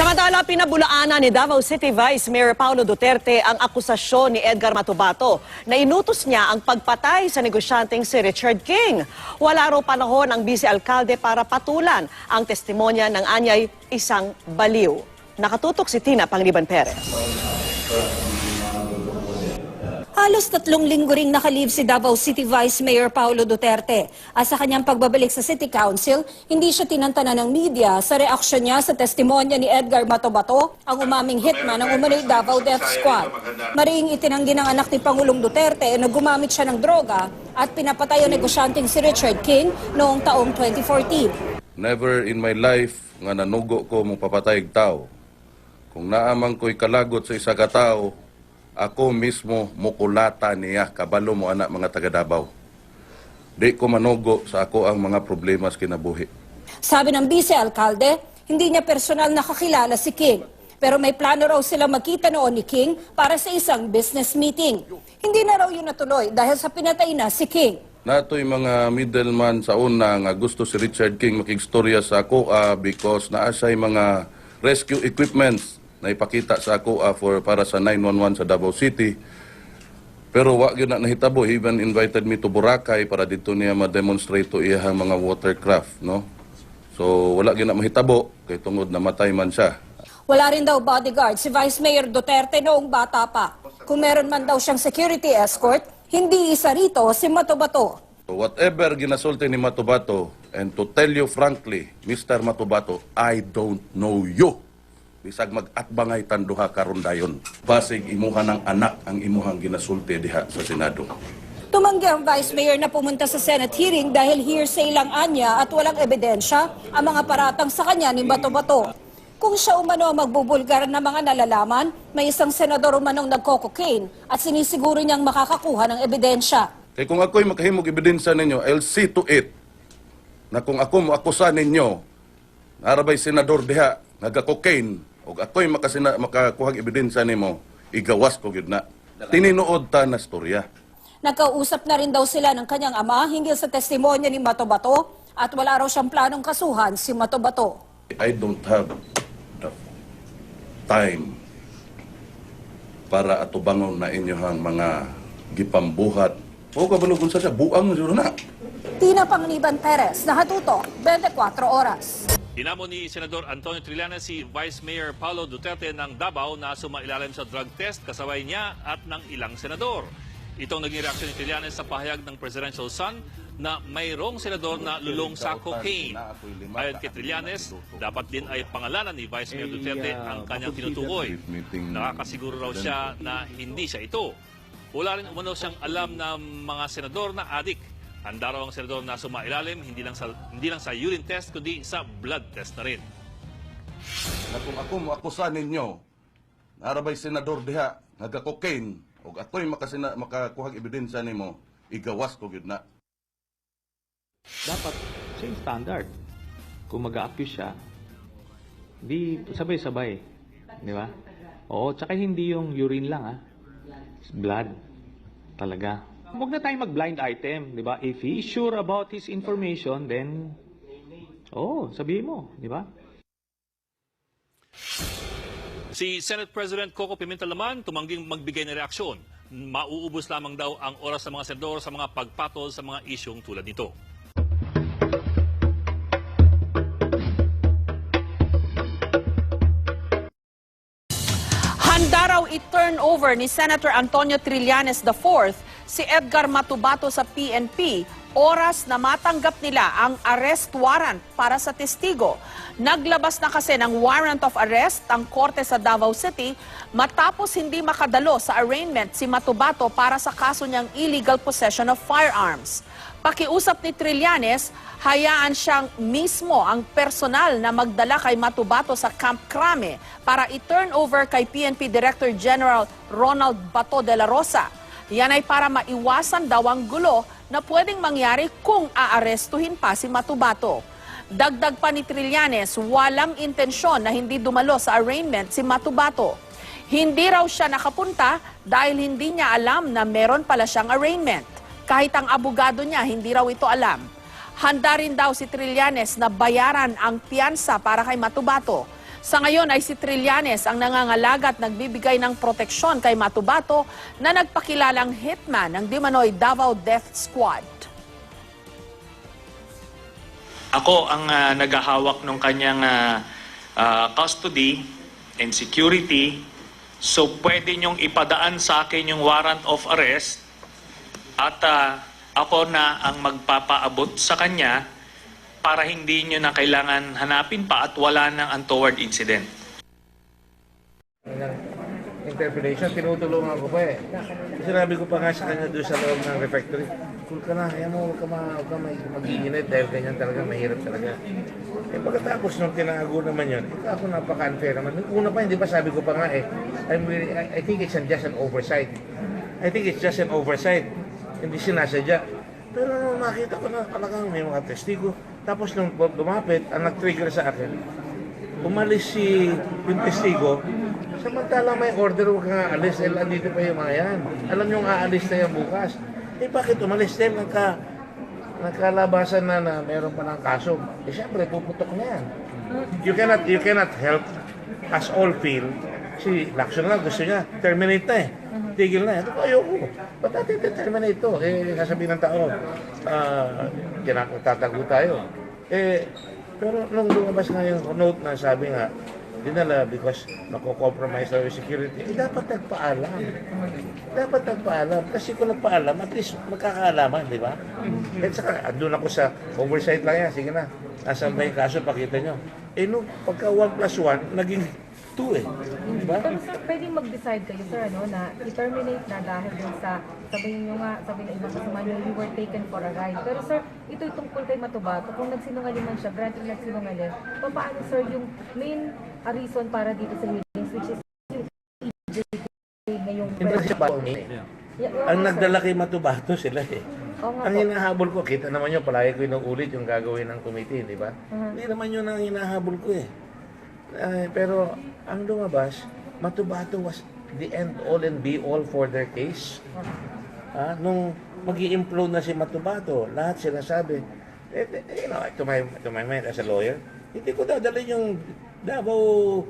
Samantala, pinabulaanan ni Davao City Vice Mayor Paulo Duterte ang akusasyon ni Edgar Matubato na inutos niya ang pagpatay sa negosyanteng si Richard King. Wala raw panahon ang vice-alkalde para patulan ang testimonya ng anyay isang baliw. Nakatutok si Tina Pangliban Perez. Halos 3 linggo ring nakalive si Davao City Vice Mayor Paulo Duterte. At sa kanyang pagbabalik sa City Council, hindi siya tinantanan ng media sa reaksyon niya sa testimonya ni Edgar Matubato, ang umaming hitman ng umano'y Davao Death Squad. Mariing itinanggi ng anak ni Pangulong Duterte na gumamit siya ng droga at pinapatay ang negosyanteng si Richard King noong taong 2014. Never in my life nga nanugo ko mong papatayag tao. Kung naamang ko'y kalagot sa isa ka tao, ako mismo mukulata niya, kabalo mo anak mga taga Davao. Di ko manugo sa ako ang mga problema sa kinabuhi. Sabi ng vice-alkalde, hindi niya personal nakakilala si King. Pero may plano raw sila magkita noon ni King para sa isang business meeting. Hindi na raw yun natuloy dahil sa pinatay na si King. Nato'y mga middleman sa una nga gusto si Richard King makigstorya sa ako because naasay mga rescue equipments na ipakita sa ako para sa 911 sa Davao City. Pero wag yun na nahitabo. He even invited me to Boracay para dito niya ma-demonstrate to iyahang mga watercraft, no? So wala yun na mahitabo kay tungod na matay man siya. Wala rin daw bodyguard si Vice Mayor Duterte noong bata pa. Kung meron man daw siyang security escort, hindi isa rito si Matubato. So whatever ginasulti ni Matubato, and to tell you frankly, Mr. Matubato, I don't know you. Bisag mag-atbangay tanduha karon dayon. Basig imuha ng anak ang imuhang ginasulti diha sa Senado. Tumanggi ang Vice Mayor na pumunta sa Senate hearing dahil hearsay lang anya at walang ebidensya ang mga paratang sa kanya ni Matubato. Kung siya umano ang magbubulgar na mga nalalaman, may isang senador umanong nagko-cocaine at sinisiguro niyang makakakuha ng ebidensya. Kaya kung ako'y makahimog ebidensya ninyo, I'll see to it na kung ako mo-akusa ninyo, narabay senador diha, naga-cocaine, o ako'y makakuhang ebidensya nimo, igawas ko yun na. Tininuod ta na storya. Nagkausap na rin daw sila ng kanyang ama hinggil sa testimonya ni Matubato at wala raw siyang planong kasuhan si Matubato. I don't have the time para atubangon na inyohang mga gipambuhat. O kabalugon sa siya, buang na. Tina Pangliban Perez, Nakatutok, 24 Oras. Inamo ni Senador Antonio Trillanes si Vice Mayor Paulo Duterte ng Davao na sumailalim sa drug test kasabay niya at ng ilang senador. Itong naging reaksyon ni Trillanes sa pahayag ng presidential son na mayroong senador na lulong sa cocaine. Ayon kay Trillanes, dapat din ay pangalanan ni Vice Mayor Duterte ang kanyang tinutukoy. Nakakasiguro raw siya na hindi siya ito. Wala rin umano siyang alam na mga senador na adik. Handa raw ang senador na sumailalim hindi lang sa urine test kundi sa blood test na rin. Na kung ako mo-akusa ninyo, narabay senador diha, naga-cocaine, o ako'y makakuhang ebidensya nimo, igawas ko yun na. Dapat same standard. Kung mag-a-accuse siya, di sabay-sabay. Di ba? Oo, tsaka hindi yung urine lang, blood. Talaga. Huwag na tayong mag-blind item, di ba? If he is sure about his information, then, sabihin mo, di ba? Si Senate President Coco Pimentel naman tumangging magbigay ng reaksyon. Mauubos lamang daw ang oras ng mga senador sa mga pagpatol sa mga isyong tulad nito. Handa raw i-turn over ni Senator Antonio Trillanes IV si Edgar Matubato sa PNP oras na matanggap nila ang arrest warrant para sa testigo. Naglabas na kasi ng warrant of arrest ang korte sa Davao City matapos hindi makadalo sa arraignment si Matubato para sa kaso niyang illegal possession of firearms. Pakiusap ni Trillanes, hayaan siyang mismo ang personal na magdala kay Matubato sa Camp Crame para i-turn over kay PNP Director General Ronald Bato de la Rosa. Yan ay para maiwasan daw ang gulo na pwedeng mangyari kung aarestuhin pa si Matubato. Dagdag pa ni Trillanes, walang intensyon na hindi dumalo sa arraignment si Matubato. Hindi raw siya nakapunta dahil hindi niya alam na meron pala siyang arraignment. Kahit ang abogado niya, hindi raw ito alam. Handa rin daw si Trillanes na bayaran ang piyansa para kay Matubato. Sa ngayon ay si Trillanes ang nangangalaga at nagbibigay ng proteksyon kay Matubato na nagpakilalang hitman ng Dimanoy Davao Death Squad. Ako ang naghahawak ng kanyang custody and security. So pwede niyong ipadaan sa akin yung warrant of arrest at ako na ang magpapaabot sa kanya para hindi niyo na kailangan hanapin pa at wala ng untoward incident. Interpretation, tinutulungan ko pa eh. Sinabi ko pa nga sa kanya doon sa loob ng refectory, cool ka na, kaya mo, huwag ka mag-iinit dahil ganyan talaga, mahirap talaga. Eh pagkatapos nung tinago naman yun, ako napaka-unfair naman. Una pa, hindi ba sabi ko pa nga eh, I think it's just an oversight. I think it's just an oversight. Hindi sinasadya. Pero nung nakita ko na talagang may mga testigo, tapos nung lumapit, ang nag-trigger sa akin, umalis yung testigo, samantalang may order, huwag kang aalis, dahil andito pa yung mga yan. Alam nyo aalis na yan bukas. Eh bakit umalis? Dahil nagkalabasan na meron pa ng kaso. Eh syempre, puputok na yan. You cannot help us all feel, si Lacson lang gusto niya, terminate na eh. Tigil na. Ito ayoko. Ba't natin terminate ito? Eh, sasabihin ng tao, tatago tayo. Eh, pero nung lumabas nga yung note na sabi nga, dinala because nako-compromise na yung security, eh, dapat nagpaalam. Dapat nagpaalam. Kasi kung nagpaalam, at least magkakaalaman, di ba? At saka, andun ako sa oversight lang yan. Sige na, nasaan ba yung kaso? Pakita nyo. Eh, nung pagka 1+1, naging 2 eh. Diba? Pero sir, pwedeng mag-decide kayo, sir, na i-terminate na dahil dun sa, sabihin na ibang kasama nyo, you were taken for a ride. Pero sir, ito'y tungkol kay Matubato. Kung nagsinungaling man siya, granted nagsinungaling, paano sir yung main reason para dito sa hearings, which is yung EJ ngayong... Ang nagdala kay Matubato sila eh. Ang hinahabol ko, kita naman yun, palagi ko inuulit yung gagawin ng committee, di ba? Hindi naman yun ang hinahabol ko eh. Pero ang lumabas, Matubato was the end all and be all for their case. Nung mag-i-implode na si Matubato, lahat sila sabi, to my mind as a lawyer, hindi ko dadalhin yung Davao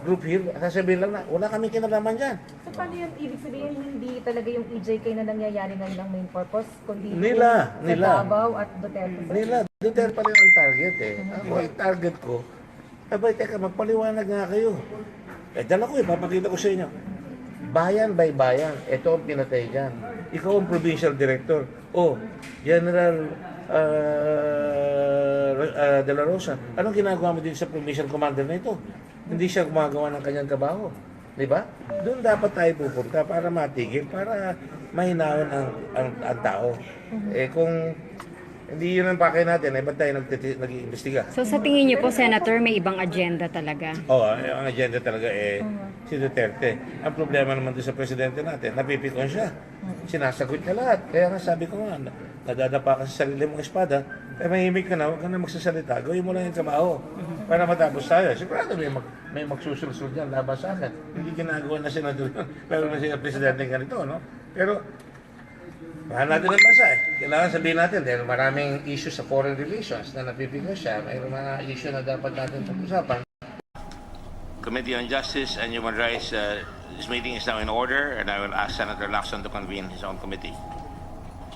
group here. Sasabihin lang na, wala kaming kinalaman dyan. So paano yun? Ibig sabihin, hindi talaga yung EJK na nangyayari ngayon ang main purpose, kundi Nila. Davao at Duterte. Nila, Duterte pa rin ang target eh. Ako, ang target ko, abay, teka, magpaliwanag nga kayo. Dala ko papakita ko sa inyo. Bayan by bayan, ito ang pinatay dyan. Ikaw ang provincial director. General De La Rosa, anong ginagawa mo din sa provincial commander na ito? Hindi siya gumagawa ng kanyang trabaho. Di ba? Doon dapat tayo pupunta para matigil, para mahinahon ang tao. Eh kung hindi yun ang pakay natin, eh ba't tayo nag-iimbestiga? So sa tingin niyo po, Senator, may ibang agenda talaga? Ang agenda talaga si Duterte. Ang problema naman doon sa presidente natin, napipikon siya. Sinasagot niya lahat. Kaya nga sabi ko nga, nadadapa ka sa sarili mong espada, mahimik ka na, huwag ka na magsasalita, gawin mo lang yung trabaho para matapos tayo. Sigurado may magsusulsul dyan laban sa akin. Hindi ginagawa na senador yun, lalo na siya presidente ganito, no? Pero, mahal natin ang bansa eh. Kailangan sabihin natin dahil maraming issues sa foreign relations na napipigil siya. May mga issue na dapat natin pag-usapan. Committee on Justice and Human Rights, this meeting is now in order, and I will ask Senator Lacson to convene his own committee.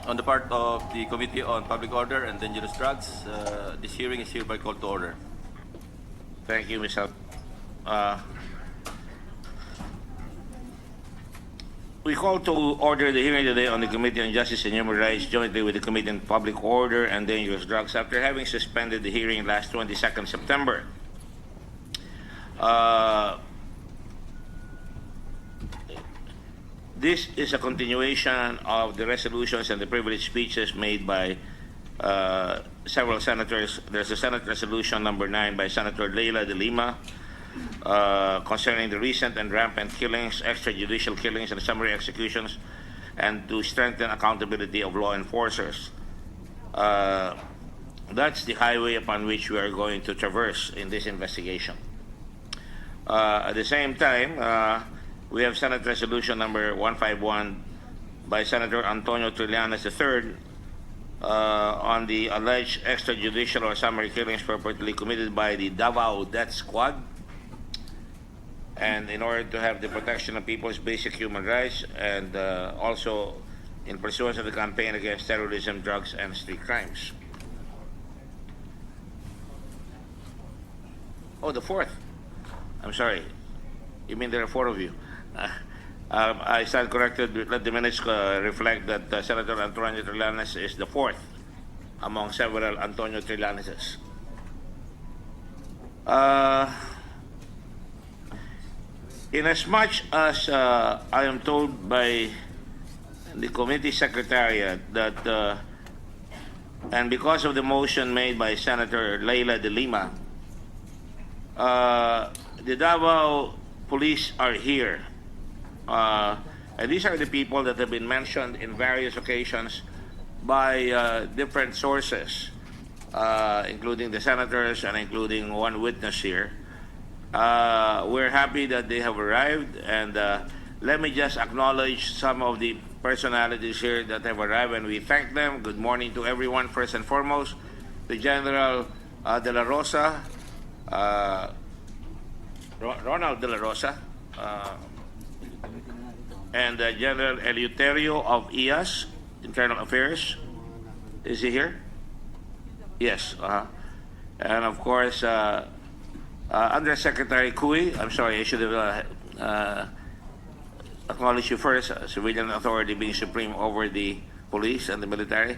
On the part of the Committee on Public Order and Dangerous Drugs, this hearing is hereby called to order. Thank you, Ms. We call to order the hearing today on the Committee on Justice and Human Rights jointly with the Committee on Public Order and Dangerous Drugs after having suspended the hearing last 22nd September. This is a continuation of the resolutions and the privileged speeches made by several senators. There's a Senate Resolution number 9 by Senator Leila de Lima concerning the recent and rampant killings, extrajudicial killings, and summary executions, and to strengthen accountability of law enforcers. That's the highway upon which we are going to traverse in this investigation. At the same time, we have Senate Resolution number 151 by Senator Antonio Trillanes III on the alleged extrajudicial or summary killings purportedly committed by the Davao Death Squad and in order to have the protection of people's basic human rights, and also in pursuance of the campaign against terrorism, drugs, and street crimes. Oh, the fourth. I'm sorry. You mean there are four of you? I stand corrected. Let the minutes reflect that Senator Antonio Trillanes is the fourth among several Antonio Trillaneses. In as much as I am told by the committee secretariat that, and because of the motion made by Senator Leila de Lima, the Davao police are here. And these are the people that have been mentioned in various occasions by different sources, including the senators and including one witness here. We're happy that they have arrived, and let me just acknowledge some of the personalities here that have arrived, and we thank them. Good morning to everyone. First and foremost, the General De La Rosa, Ronald De La Rosa, and General Eleuterio of IAS, Internal Affairs. Is he here? Yes. And of course, Undersecretary Cui. I'm sorry, I should have acknowledged you first. Civilian authority being supreme over the police and the military.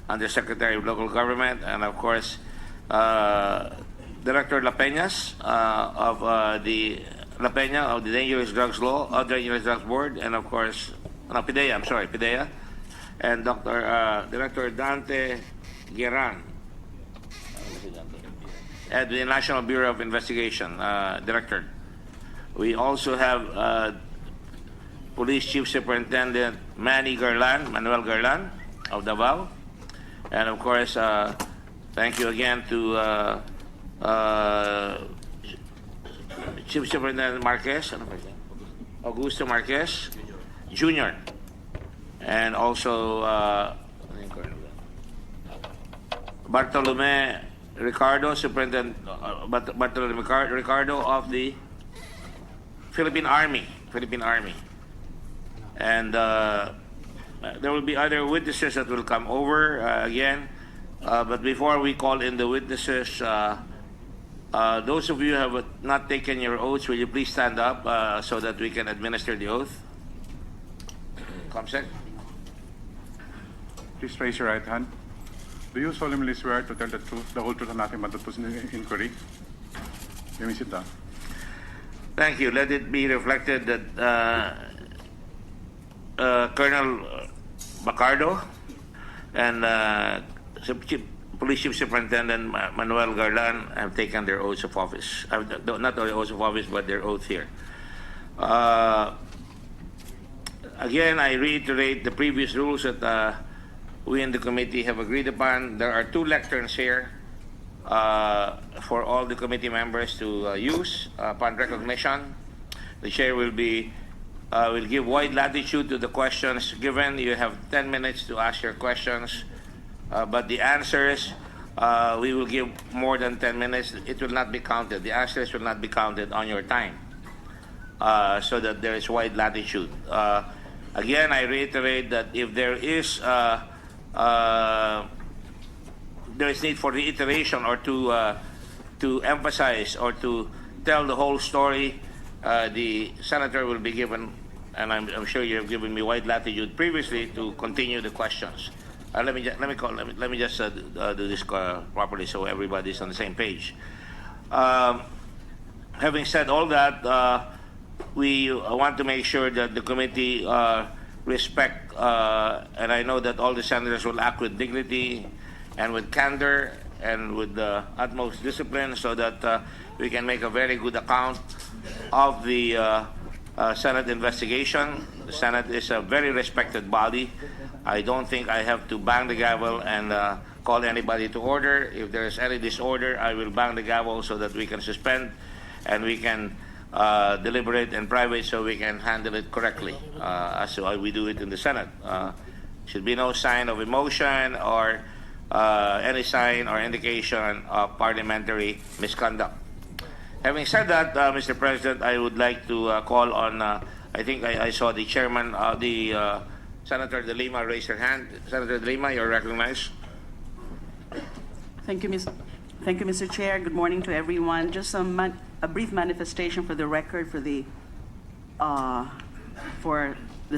Undersecretary of Local Government, and of course, Director La Peñas of the Dangerous Drugs Law, Dangerous Drugs Board, and of course, PIDEA. I'm sorry, PIDEA, and Director Dante Gueran at the National Bureau of Investigation, Director. We also have Police Chief Superintendent Manuel Garlan of Davao, and of course, thank you again to Chief Superintendent Marquez, Augusto Marquez Jr., and also Bartolome Ricardo, Superintendent Bartolome Ricardo of the Philippine Army. And there will be other witnesses that will come over again. But before we call in the witnesses, those of you who have not taken your oaths, will you please stand up so that we can administer the oath? Comsec. Please raise your right hand. Do you solemnly swear to tell the truth, the whole truth, and nothing but the truth in the inquiry? You may sit down. Thank you. Let it be reflected that Colonel Bacardo and Police Chief Superintendent Manuel Garlan have taken their oaths of office. Not their oaths of office, but their oath here. Again, I reiterate the previous rules that we in the committee have agreed upon. There are two lecterns here for all the committee members to use upon recognition. The chair will give wide latitude to the questions given. You have 10 minutes to ask your questions, but the answers, we will give more than 10 minutes. It will not be counted. The answers will not be counted on your time, so that there is wide latitude. Again, I reiterate that if there is need for reiteration or to emphasize or to tell the whole story, the senator will be given, and I'm sure you have given me wide latitude previously to continue the questions. Let me just do this properly so everybody's on the same page. Having said all that, we want to make sure that the committee respect, and I know that all the senators will act with dignity and with candor and with the utmost discipline, so that we can make a very good account of the Senate investigation. The Senate is a very respected body. I don't think I have to bang the gavel and call anybody to order. If there is any disorder, I will bang the gavel so that we can suspend and we can deliberate in private so we can handle it correctly, as we do it in the Senate. Should be no sign of emotion or any sign or indication of parliamentary misconduct. Having said that, Mr. President, I would like to call on, I think I saw the chairman, Senator De Lima raise her hand. Senator De Lima, you're recognized. Thank you, Mr. Chair. Good morning to everyone. Just a brief manifestation for the record for the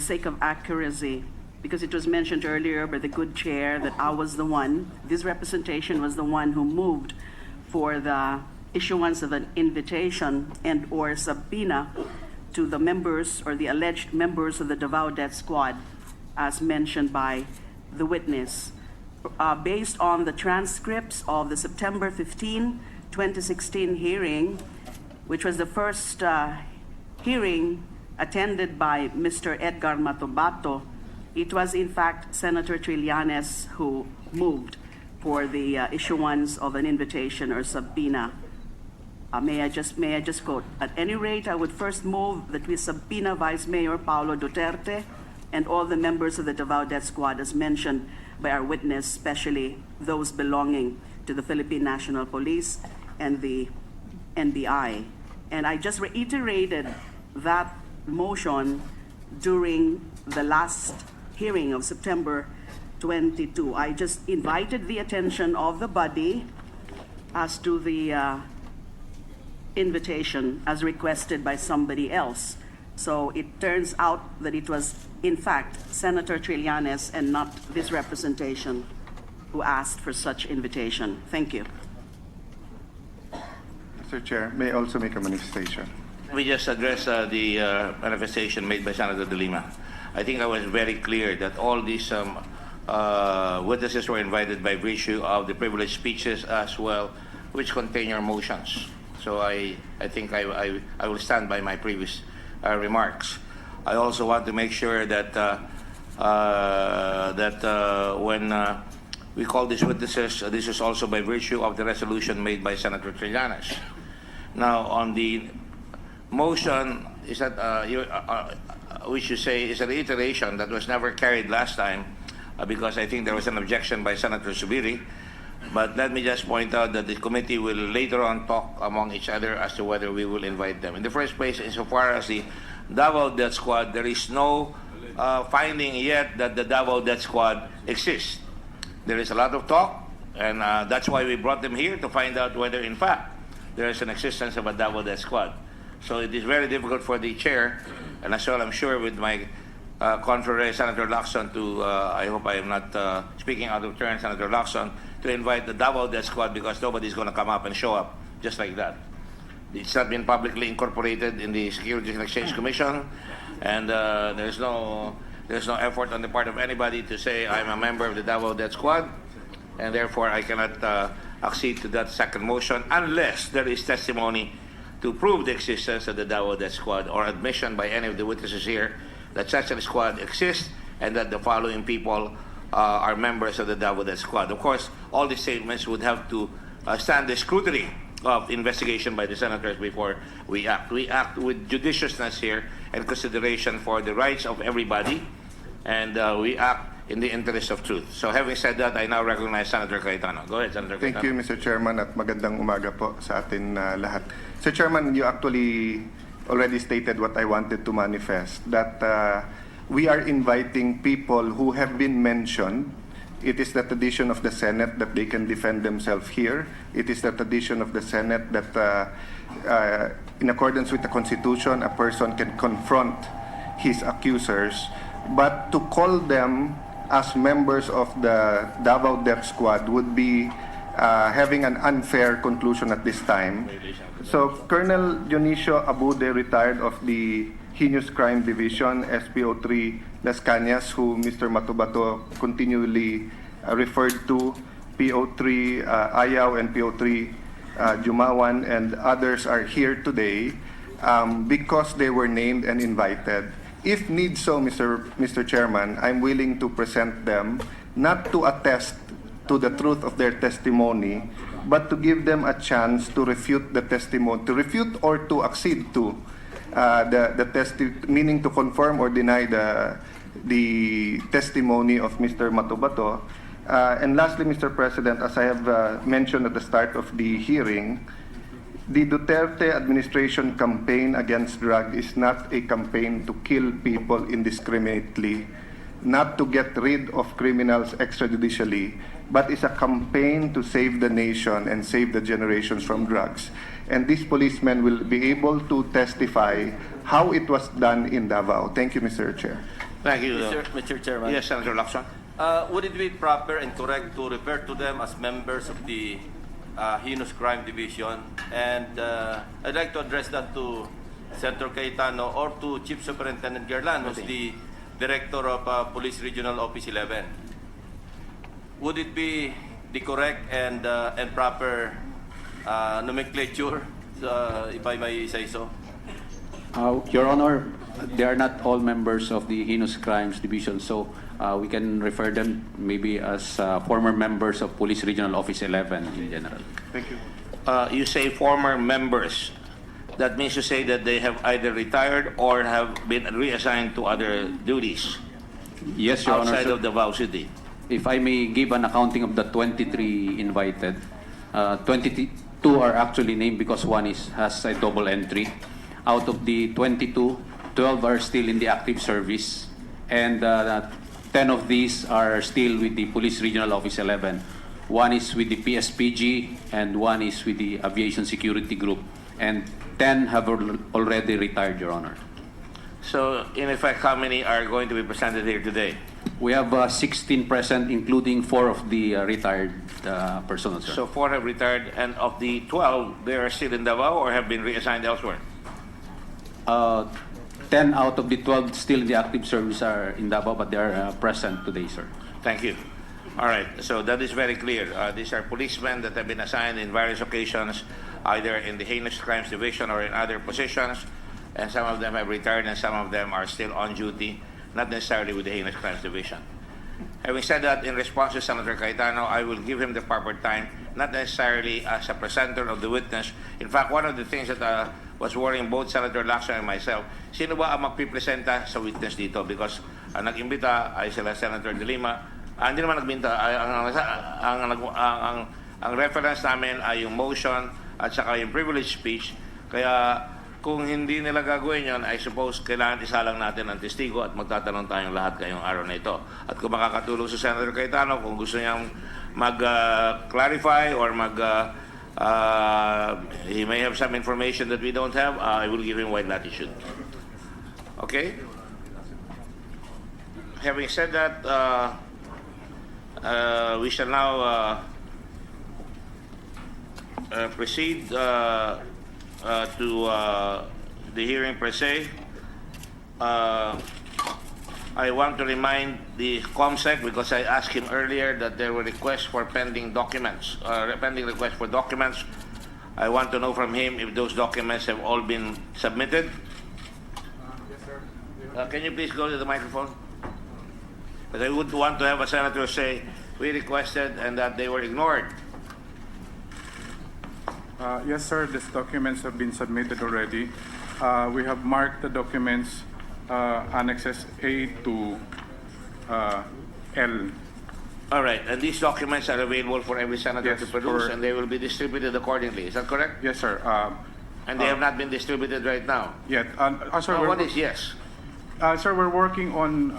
sake of accuracy, because it was mentioned earlier by the good chair that I was the one, this representation was the one who moved for the issuance of an invitation and or subpoena to the members or the alleged members of the Davao Death Squad, as mentioned by the witness. Based on the transcripts of the September 15, 2016 hearing, which was the first hearing attended by Mr. Edgar Matubato, it was in fact Senator Trillanes who moved for the issuance of an invitation or subpoena. May I just quote? At any rate, I would first move that we subpoena Vice Mayor Paulo Duterte and all the members of the Davao Death Squad as mentioned by our witness, especially those belonging to the Philippine National Police and the NBI. And I just reiterated that motion during the last hearing of September 22. I just invited the attention of the body as to the invitation as requested by somebody else. So it turns out that it was, in fact, Senator Trillanes and not this representation who asked for such invitation. Thank you. Mr. Chair, may I also make a manifestation? Let me just address the manifestation made by Senator De Lima. I think I was very clear that all these witnesses were invited by virtue of the privileged speeches as well, which contain your motions. So I think I will stand by my previous remarks. I also want to make sure that when we call these witnesses, this is also by virtue of the resolution made by Senator Trillanes. Now, on the motion, is that which you say is a reiteration that was never carried last time because I think there was an objection by Senator Subiri. But let me just point out that the committee will later on talk among each other as to whether we will invite them. In the first place, insofar as the Davao Death Squad, there is no finding yet that the Davao Death Squad exists. There is a lot of talk, and that's why we brought them here to find out whether, in fact, there is an existence of a Davao Death Squad. So it is very difficult for the chair, and as well, I'm sure with my confrere, Senator Lacson, to, I hope I am not speaking out of turn, Senator Lacson, to invite the Davao Death Squad because nobody's going to come up and show up just like that. It's not been publicly incorporated in the Securities and Exchange Commission, and there's no effort on the part of anybody to say I'm a member of the Davao Death Squad, and therefore I cannot accede to that second motion unless there is testimony to prove the existence of the Davao Death Squad or admission by any of the witnesses here that such a squad exists and that the following people are members of the Davao Death Squad. Of course, all these statements would have to stand the scrutiny of investigation by the senators before we act. We act with judiciousness here and consideration for the rights of everybody, and we act in the interest of truth. So having said that, I now recognize Senator Cayetano. Go ahead, Senator Cayetano. Thank you, Mr. Chairman, at magandang umaga po sa atin lahat. Sir Chairman, you actually already stated what I wanted to manifest, that we are inviting people who have been mentioned. It is the tradition of the Senate that they can defend themselves here. It is the tradition of the Senate that in accordance with the Constitution, a person can confront his accusers. But to call them as members of the Davao Death Squad would be having an unfair conclusion at this time. So Colonel Dionisio Abude, retired of the Heinous Crime Division, SPO3 Las Cañas, who Mr. Matubato continually referred to, PO3 Ayaw and PO3 Jumawan, and others are here today because they were named and invited. If need so, Mr. Chairman, I'm willing to present them, not to attest to the truth of their testimony, but to give them a chance to refute the testimony, to refute or to accede to meaning to confirm or deny the testimony of Mr. Matubato. And lastly, Mr. President, as I have mentioned at the start of the hearing, The Duterte administration campaign against drug is not a campaign to kill people indiscriminately, not to get rid of criminals extrajudicially, but is a campaign to save the nation and save the generations from drugs. And these policemen will be able to testify how it was done in Davao. Thank you, Mr. Chair. Thank you. Mr. Chairman. Yes, Senator Lacson. Would it be proper and correct to refer to them as members of the Heinous Crime Division? And I'd like to address that to Senator Cayetano or to Chief Superintendent Gerlan, who's the Director of Police Regional Office 11. Would it be the correct and proper nomenclature, if I may say so? Your Honor, they are not all members of the Heinous Crimes Division, so we can refer them maybe as former members of Police Regional Office 11 in general. Thank you. You say former members. That means to say that they have either retired or have been reassigned to other duties Yes, Your Honor. outside of Davao City. If I may give an accounting of the 23 invited, 22 are actually named because one has a double entry. Out of the 22, 12 are still in the active service, and 10 of these are still with the Police Regional Office 11. One is with the PSPG, and one is with the Aviation Security Group, and 10 have already retired, Your Honor. So, in effect, how many are going to be presented here today? We have 16 present, including 4 of the retired personnel, sir. So 4 have retired, and of the 12, they are still in Davao or have been reassigned elsewhere? 10 out of the 12 still in the active service are in Davao, but they are present today, sir. Thank you. All right, so that is very clear. These are policemen that have been assigned in various occasions, either in the Heinous Crimes Division or in other positions, and some of them have retired and some of them are still on duty, not necessarily with the Heinous Crimes Division. Having said that, in response to Senator Cayetano, I will give him the proper time, not necessarily as a presenter of the witness. In fact, one of the things that was worrying both Senator Lacson and myself, sino ba ang magpipresenta sa witness dito? Because ang nag-imbita ay sila Senator De Lima. Hindi naman nag-imbita, ang reference namin ay yung motion at saka yung privilege speech. Kaya kung hindi nila gagawin yon, I suppose kailangan isalang natin ang testigo at magtatanong tayong lahat ngayong araw na ito. At kung makakatulong si Senator Cayetano, kung gusto niyang mag-clarify or he may have some information that we don't have, I will give him wide latitude. Okay? Having said that, we shall now proceed to the hearing per se. I want to remind the COMSEC, because I asked him earlier that there were requests for pending documents, pending requests for documents. I want to know from him if those documents have all been submitted. Yes, sir. Can you please go to the microphone? But I would want to have a senator say, we requested and that they were ignored. Yes, sir. These documents have been submitted already. We have marked the documents annexes A to L. All right, and these documents are available for every senator Yes, to produce, for- and they will be distributed accordingly. Is that correct? Yes, sir. And they have not been distributed right now. Yet. Sir, What is yes? Sir, we're working on.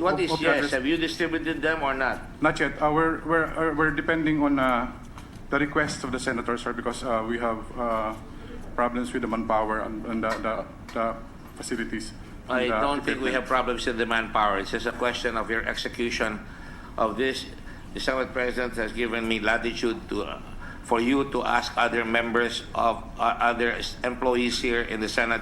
What is of the yes? others. Have you distributed them or not? Not yet. We're depending on the request of the senator, sir, because we have problems with the manpower and the facilities. I and the don't think we equipment. have problems with the manpower. It's just a question of your execution of this. The Senate President has given me latitude to, for you to ask other members of other employees here in the Senate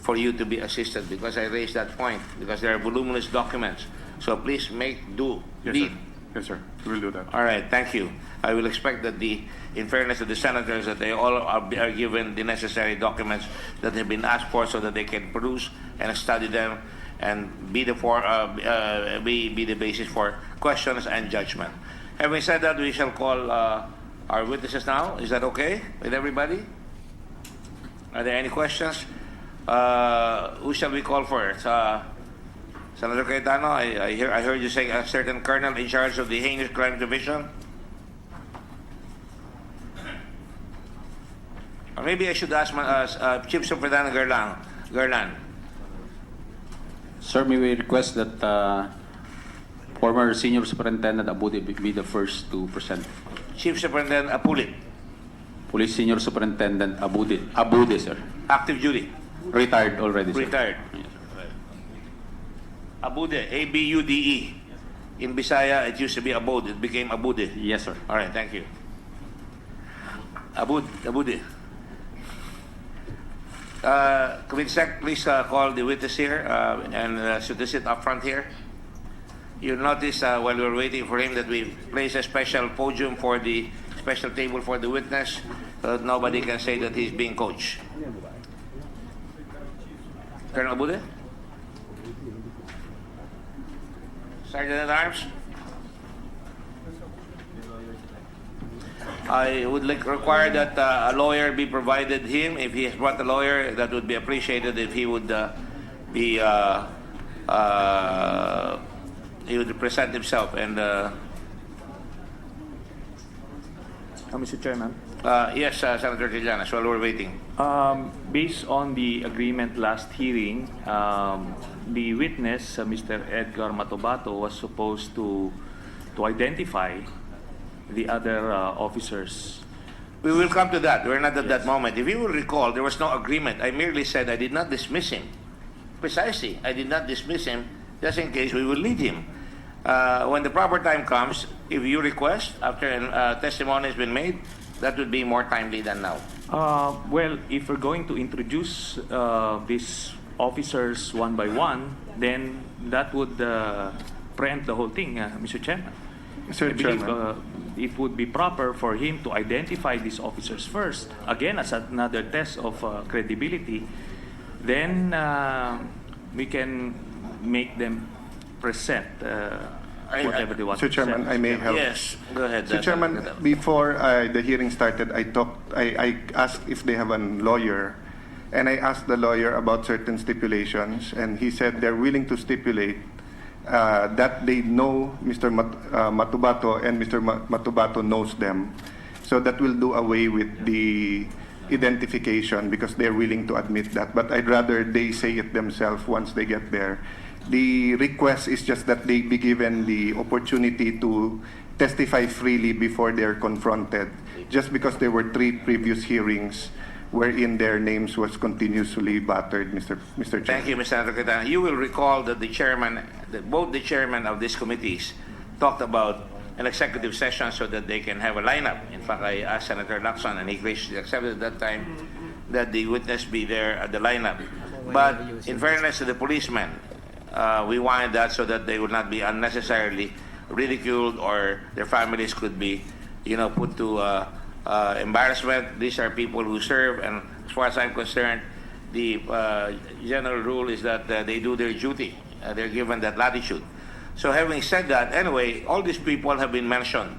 for you to be assisted, because I raised that point, because there are voluminous documents. So please make do. Yes, Indeed. sir. Yes, sir. We'll do that. All right, thank you. I will expect that in fairness to the senators, that they all are given the necessary documents that have been asked for, so that they can produce and study them and be the basis for questions and judgment. Having said that, we shall call our witnesses now. Is that okay with everybody? Are there any questions? Who shall we call first? Senator Cayetano, I heard you say a certain colonel in charge of the Heinous Crime Division. Or maybe I should ask Chief Superintendent Garland. Sir, may we request that former Senior Superintendent Abude be the first to present. Chief Superintendent Apulit, Police Senior Superintendent Abude, sir. active duty, Retired already, sir. retired. Abude, A-B-U-D-E. In Bisaya, it used to be Abode. It became Abude. Yes, sir. All right, thank you. Abude. Committee Sec, please call the witness here and should they sit up front here. You notice while we were waiting for him that we placed a special podium for the special table for the witness so that nobody can say that he's being coached. Colonel Abude? Sergeant at Arms? I would require that a lawyer be provided him. If he has brought a lawyer, that would be appreciated if he would he would present himself. And Mr. Chairman, yes, Senator Trillanes, while we're waiting. based on the agreement last hearing, the witness, Mr. Edgar Matobato, was supposed to identify the other officers. We will come to that. We're not at that moment. If you will recall, there was no agreement. I merely said I did not dismiss him. Precisely, I did not dismiss him just in case we will lead him. When the proper time comes, if you request, after testimony has been made, that would be more timely than now. Well, if we're going to introduce these officers one by one, then that would preempt the whole thing, Mr. Chairman. Mr. I believe Chairman. it would be proper for him to identify these officers first, again as another test of credibility. Then we can make them present whatever they want Mr. to Chairman, present. I may help. Yes, go ahead. Mr. Chairman, before the hearing started, I asked if they have a lawyer, and I asked the lawyer about certain stipulations, and he said they're willing to stipulate that they know Mr. Matubato and Mr. Matubato knows them. So that will do away with the identification because they're willing to admit that. But I'd rather they say it themselves once they get there. The request is just that they be given the opportunity to testify freely before they're confronted, just because there were 3 previous hearings wherein their names was continuously battered, Mr. Chairman. Thank you, Mr. Senator Cayetano. You will recall that both the chairman of these committees talked about an executive session so that they can have a lineup. In fact, I asked Senator Lacson, and he graciously accepted at that time that the witness be there at the lineup. But in fairness to the policemen, we wanted that so that they would not be unnecessarily ridiculed or their families could be, put to embarrassment. These are people who serve, and as far as I'm concerned, the general rule is that they do their duty. They're given that latitude. So having said that, anyway, all these people have been mentioned.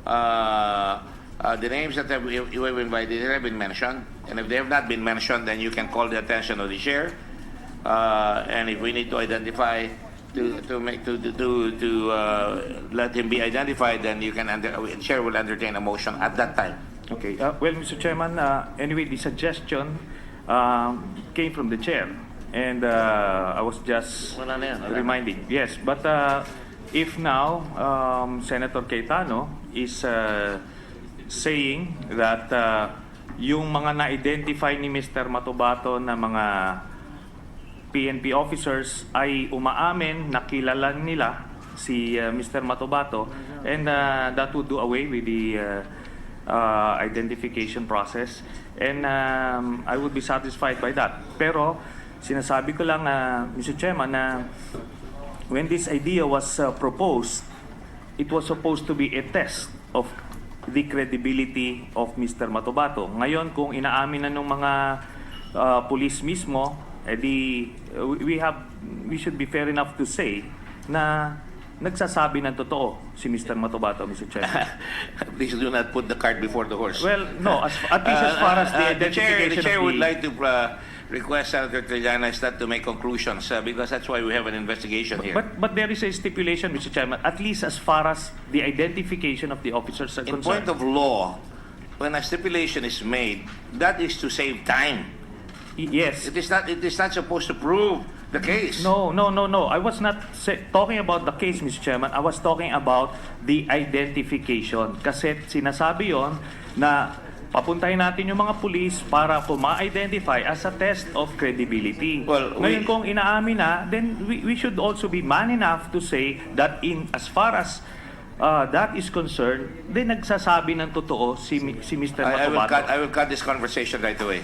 The names that you have invited have been mentioned, and if they have not been mentioned, then you can call the attention of the chair. And if we need to identify to let him be identified, then you can the chair will entertain a motion at that time. Okay. Well, Mr. Chairman, anyway, the suggestion came from the chair, and I was just reminding. Yes, but if now Senator Cayetano is saying that yung mga na-identify ni Mr. Matubato na mga PNP officers ay umaamin na kilala nila si Mr. Matubato, and that would do away with the identification process, and I would be satisfied by that. Pero sinasabi ko lang, Mr. Chairman, na when this idea was proposed, it was supposed to be a test of the credibility of Mr. Matubato. Ngayon, kung inaamin na ng mga police mismo, we should be fair enough to say na nagsasabi ng totoo si Mr. Matubato, Mr. Chairman. Please do not put the cart before the horse. Well, no, at least as far as the identification the chair of would like to request Senator Trillanes not to make conclusions because that's why we have an investigation here. But there is a stipulation, Mr. Chairman, at least as far as the identification of the officers are In concerned. point of law, when a stipulation is made, that is to save time. Yes. It is not supposed to prove the case. No. I was not talking about the case, Mr. Chairman. I was talking about the identification. Kasi sinasabi yon na papuntahin natin yung mga pulis para kung ma-identify as a test of credibility. Well, Ngayon kung inaamin na, then we should also be man enough to say that as far as that is concerned, then nagsasabi ng totoo si Mr. Matubato. I will cut this conversation right away.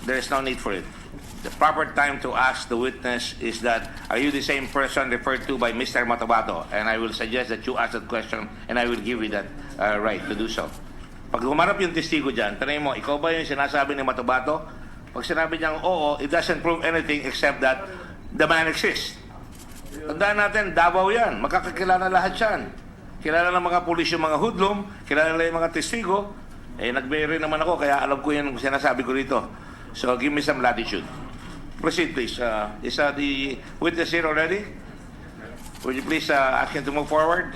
There is no need for it. The proper time to ask the witness is that, are you the same person referred to by Mr. Matubato? And I will suggest that you ask that question and I will give you that right to do so. Pag humarap yung testigo dyan, tanay mo, ikaw ba yung sinasabi ni Matubato? Pag sinabi niyang oo, it doesn't prove anything except that the man exists. Tandaan natin, Davao yan. Magkakakilala lahat yan. Kilala ng mga pulis yung mga hoodlum, kilala yung mga testigo. Nag-verify naman ako, kaya alam ko yung sinasabi ko rito. So, give me some latitude. Proceed, please. Is the witness here already? Would you please ask him to move forward?